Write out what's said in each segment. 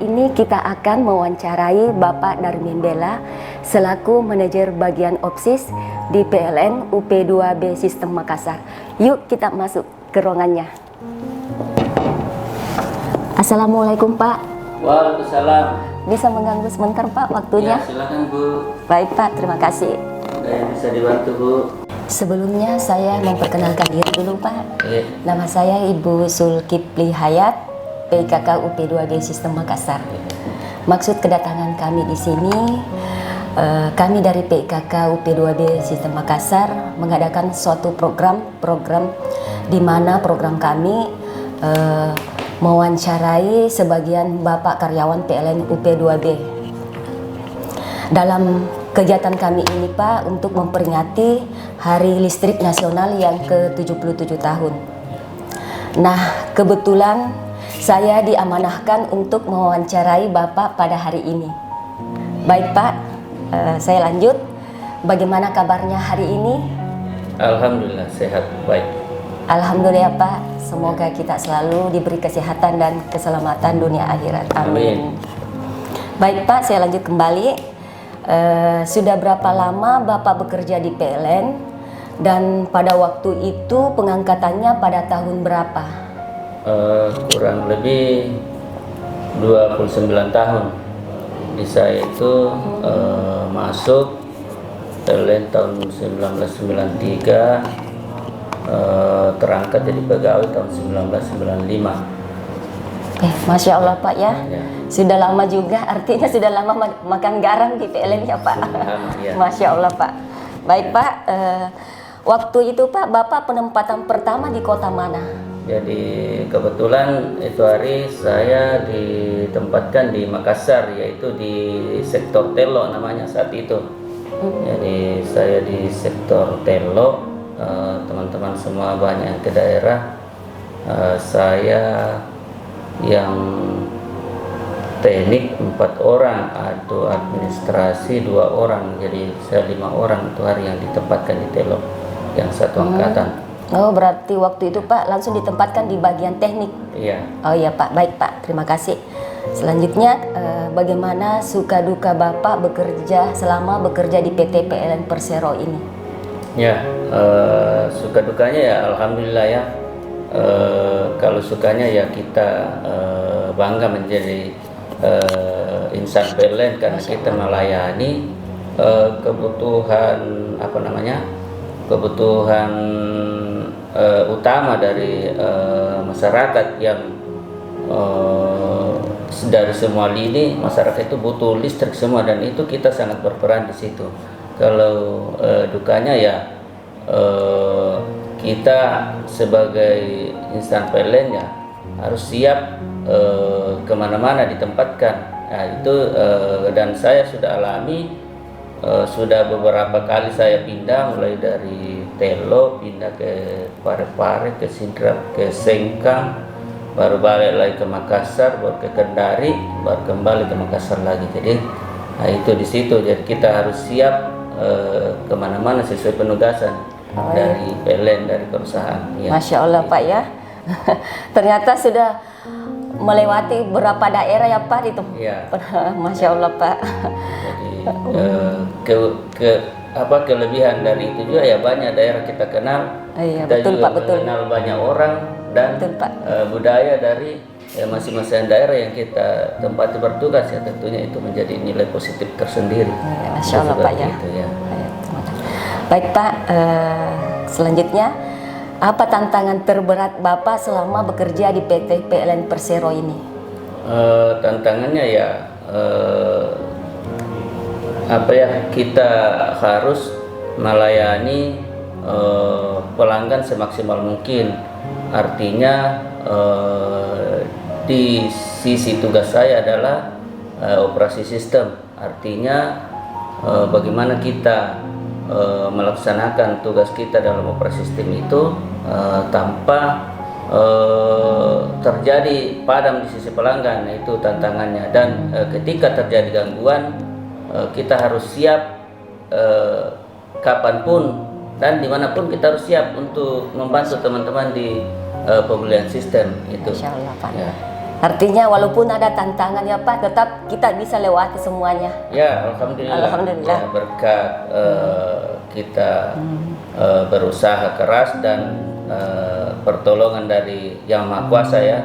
ini kita akan mewawancarai Bapak Darmindela selaku manajer bagian OPSIS di PLN UP2B Sistem Makassar. Yuk kita masuk ke ruangannya. Assalamualaikum Pak. Waalaikumsalam. Bisa mengganggu sebentar Pak waktunya? Ya, silakan Bu. Baik Pak, terima kasih. Ada yang bisa dibantu Bu? Sebelumnya saya memperkenalkan diri dulu Pak. Iya. Nama saya Ibu Zulkifli Hayat, PIKK UP2B Sistem Makassar. Maksud kedatangan kami di sini, kami dari PIKK UP2B Sistem Makassar mengadakan suatu program di mana program kami mewawancarai sebagian Bapak karyawan PLN UP2B. Dalam kegiatan kami ini Pak untuk memperingati Hari Listrik Nasional yang ke-77 tahun. Nah, kebetulan saya diamanahkan untuk mewawancarai Bapak pada hari ini. Baik Pak, saya lanjut. Bagaimana kabarnya hari ini? Alhamdulillah sehat, baik. Alhamdulillah Pak, semoga kita selalu diberi kesehatan dan keselamatan dunia akhirat. Amin. Baik Pak, saya lanjut kembali. Sudah berapa lama Bapak bekerja di PLN dan pada waktu itu pengangkatannya pada tahun berapa? Kurang lebih 29 tahun. Di saya itu masuk PLN tahun 1993, terangkat jadi pegawai tahun 1995. Masya Allah Pak ya. Ya. Sudah lama juga, artinya sudah lama makan garam di PLN ya Pak. Ya. Masya Allah Pak. Baik Pak, waktu itu Pak, Bapak penempatan pertama di kota mana? Jadi kebetulan itu hari saya ditempatkan di Makassar, yaitu di sektor Telo namanya saat itu. Jadi saya di sektor Telo, teman-teman semua banyak ke daerah. Saya yang teknik 4 orang atau administrasi 2 orang, jadi saya 5 orang itu hari yang ditempatkan di Telo yang satu angkatan. Oh berarti waktu itu Pak langsung ditempatkan di bagian teknik. Iya. Oh iya Pak, baik Pak, terima kasih. Selanjutnya bagaimana suka duka Bapak selama bekerja di PT PLN Persero ini? Ya, suka dukanya ya alhamdulillah ya. Kalau sukanya ya kita bangga menjadi insan PLN karena kita melayani kebutuhan kebutuhan utama dari masyarakat yang dari semua lini masyarakat itu butuh listrik semua, dan itu kita sangat berperan di situ. Kalau dukanya ya kita sebagai insan PLN ya harus siap kemana-mana ditempatkan. Nah, itu dan saya sudah alami, sudah beberapa kali saya pindah, mulai dari Telo pindah ke Parepare, ke Sidrap, ke Sengkang, baru balik lagi ke Makassar, baru ke Kendari, baru kembali ke Makassar lagi. Jadi nah itu di situ, jadi kita harus siap kemana-mana sesuai penugasan dari PLN, dari perusahaan. Ya. Masya Allah Pak ya. Ternyata sudah melewati berapa daerah ya Pak itu. Ya. Masya Allah Pak. Jadi kelebihan dari itu juga ya banyak daerah kita kenal. Iya, Kita betul juga Pak, betul. mengenal banyak orang dan Betul, Pak. Budaya dari masing-masing daerah yang kita tempati bertugas, ya tentunya itu menjadi nilai positif tersendiri. Ya, Masya Allah Pak ya. Itu, ya. Baik Pak, selanjutnya apa tantangan terberat Bapak selama bekerja di PT PLN Persero ini? Tantangannya ya kita harus melayani pelanggan semaksimal mungkin. Artinya di sisi tugas saya adalah operasi sistem. Artinya bagaimana kita melaksanakan tugas kita dalam operasi sistem itu tanpa terjadi padam di sisi pelanggan. Nah, itu tantangannya, dan ketika terjadi gangguan kita harus siap kapanpun dan dimanapun kita harus siap untuk membantu teman-teman di pemulihan sistem itu. Insya Allah Pak. Ya. Artinya walaupun ada tantangan ya Pak, tetap kita bisa lewati semuanya. Ya, alhamdulillah. Alhamdulillah. Ya, berkat kita berusaha keras dan pertolongan dari Yang Maha Kuasa ya,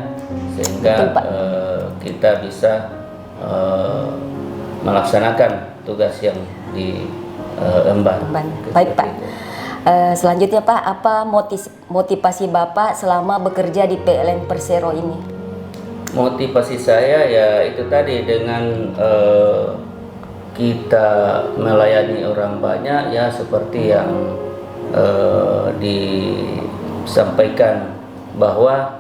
sehingga Betul, Pak. kita bisa melaksanakan tugas yang diemban. Baik Pak. Selanjutnya Pak, apa motivasi Bapak selama bekerja di PLN Persero ini? Motivasi saya ya itu tadi, dengan kita melayani orang banyak ya, seperti yang disampaikan bahwa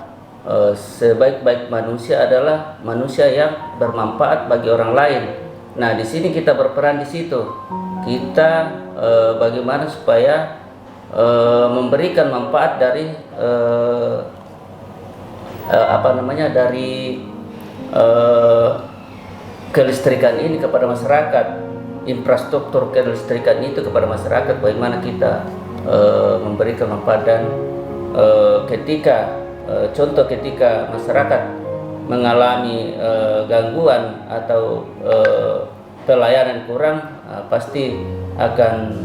sebaik-baik manusia adalah manusia yang bermanfaat bagi orang lain. Nah, di sini kita berperan di situ. Kita bagaimana supaya memberikan manfaat dari dari kelistrikan ini kepada masyarakat, infrastruktur kelistrikan itu kepada masyarakat. Bagaimana kita memberikan manfaat, dan contoh ketika masyarakat mengalami gangguan atau pelayanan kurang, pasti akan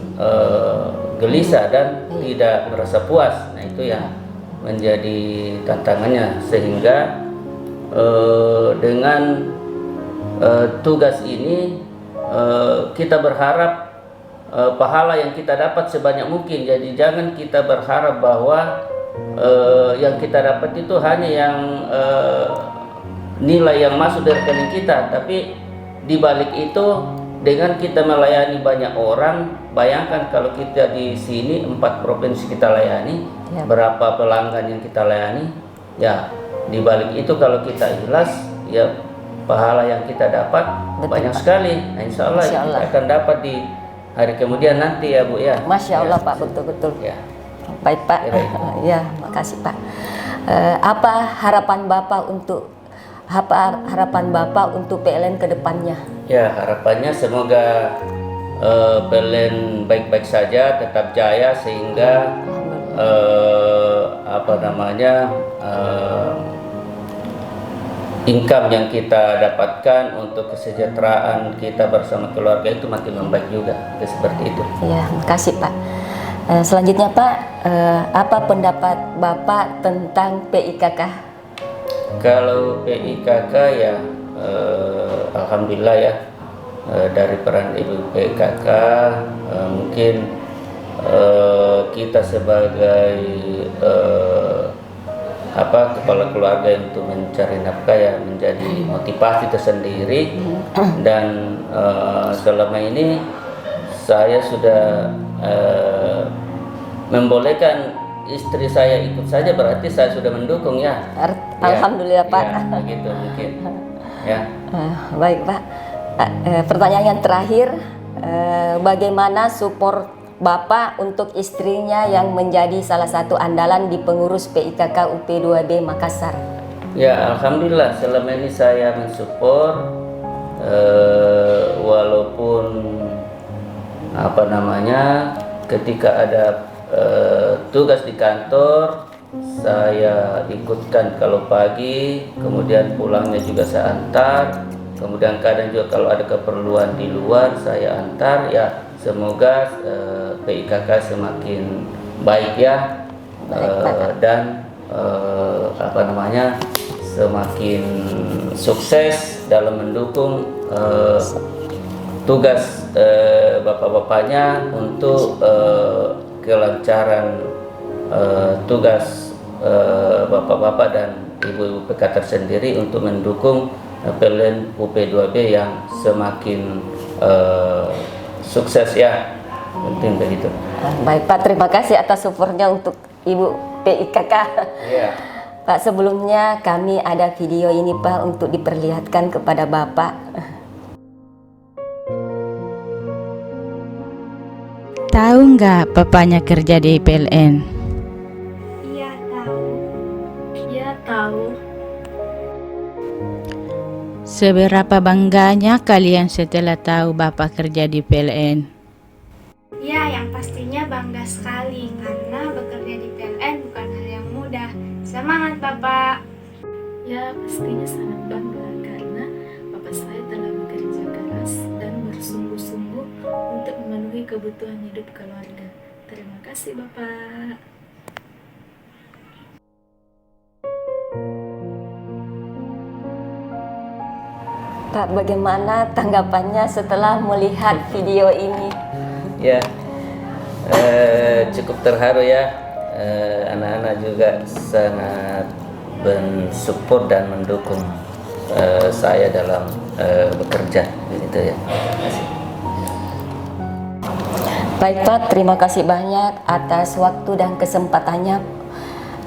gelisah dan tidak merasa puas. Nah, itu yang menjadi tantangannya, sehingga dengan tugas ini kita berharap pahala yang kita dapat sebanyak mungkin. Jadi jangan kita berharap bahwa yang kita dapat itu hanya yang nilai yang masuk dari rekening kita, tapi di balik itu dengan kita melayani banyak orang, bayangkan kalau kita di sini 4 provinsi kita layani, ya, berapa pelanggan yang kita layani, ya di balik itu kalau kita ikhlas, ya pahala yang kita dapat banyak sekali. Nah, insya Allah kita akan dapat di hari kemudian nanti ya Bu ya. Masya Allah ya. Pak, betul-betul. Ya. Baik Pak. Ya, makasih Pak. Apa harapan Bapak untuk PLN ke depannya? Ya, harapannya semoga PLN baik-baik saja, tetap jaya, sehingga income yang kita dapatkan untuk kesejahteraan kita bersama keluarga itu makin membaik juga, seperti itu. Ya, makasih Pak. Selanjutnya Pak, apa pendapat Bapak tentang PIKK? Kalau PIKK ya, alhamdulillah ya, dari peran Ibu PIKK mungkin kita sebagai kepala keluarga untuk mencari nafkah ya menjadi motivasi tersendiri. Dan selama ini saya sudah membolehkan istri saya ikut saja, berarti saya sudah mendukung ya. Alhamdulillah Pak. Ya, begitu mungkin. Ya. Baik Pak. Pertanyaan yang terakhir, bagaimana support Bapak untuk istrinya yang menjadi salah satu andalan di pengurus PIKK UP2B Makassar? Ya, alhamdulillah selama ini saya mensupport, walaupun ketika ada tugas di kantor saya ikutkan kalau pagi, kemudian pulangnya juga saya antar, kemudian kadang juga kalau ada keperluan di luar saya antar. Ya, semoga PIKK semakin baik ya, dan semakin sukses dalam mendukung tugas bapak-bapaknya untuk kelancaran tugas bapak-bapak dan ibu-ibu PK tersendiri untuk mendukung PLN UP2B yang semakin sukses ya, mungkin begitu. Baik Pak, terima kasih atas supportnya untuk Ibu PIKK. Ya. Pak, sebelumnya kami ada video ini Pak untuk diperlihatkan kepada Bapak. Tahu nggak papanya kerja di PLN? Iya tahu. Iya tahu. Seberapa bangganya kalian setelah tahu bapak kerja di PLN? Ya, yang pastinya bangga sekali karena bekerja di PLN bukan hal yang mudah. Semangat Bapak. Ya, pastinya sangat bangga karena bapak saya telah bekerja keras dan bersungguh-sungguh untuk memenuhi kebutuhan hidup keluarga. Terima kasih, Bapak. Pak, bagaimana tanggapannya setelah melihat video ini? Ya, cukup terharu ya. Anak-anak juga sangat mensupport dan mendukung saya dalam bekerja, gitu ya. Terima kasih. Baik Pak, terima kasih banyak atas waktu dan kesempatannya.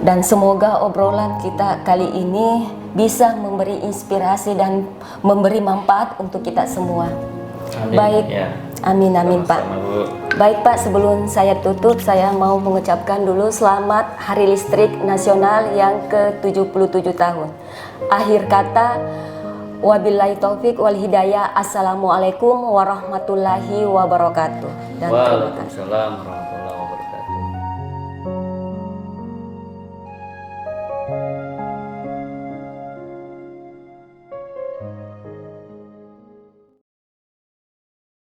Dan semoga obrolan kita kali ini bisa memberi inspirasi dan memberi manfaat untuk kita semua. Amin. Baik, Ya. amin Pak. Sama-sama, Bu. Baik Pak, sebelum saya tutup, saya mau mengucapkan dulu selamat Hari Listrik Nasional yang ke-77 tahun. Akhir kata, wabillahi taufik wal hidayah. Assalamualaikum warahmatullahi wabarakatuh. Dan terima kasih. Waalaikumsalam warahmatullahi wabarakatuh.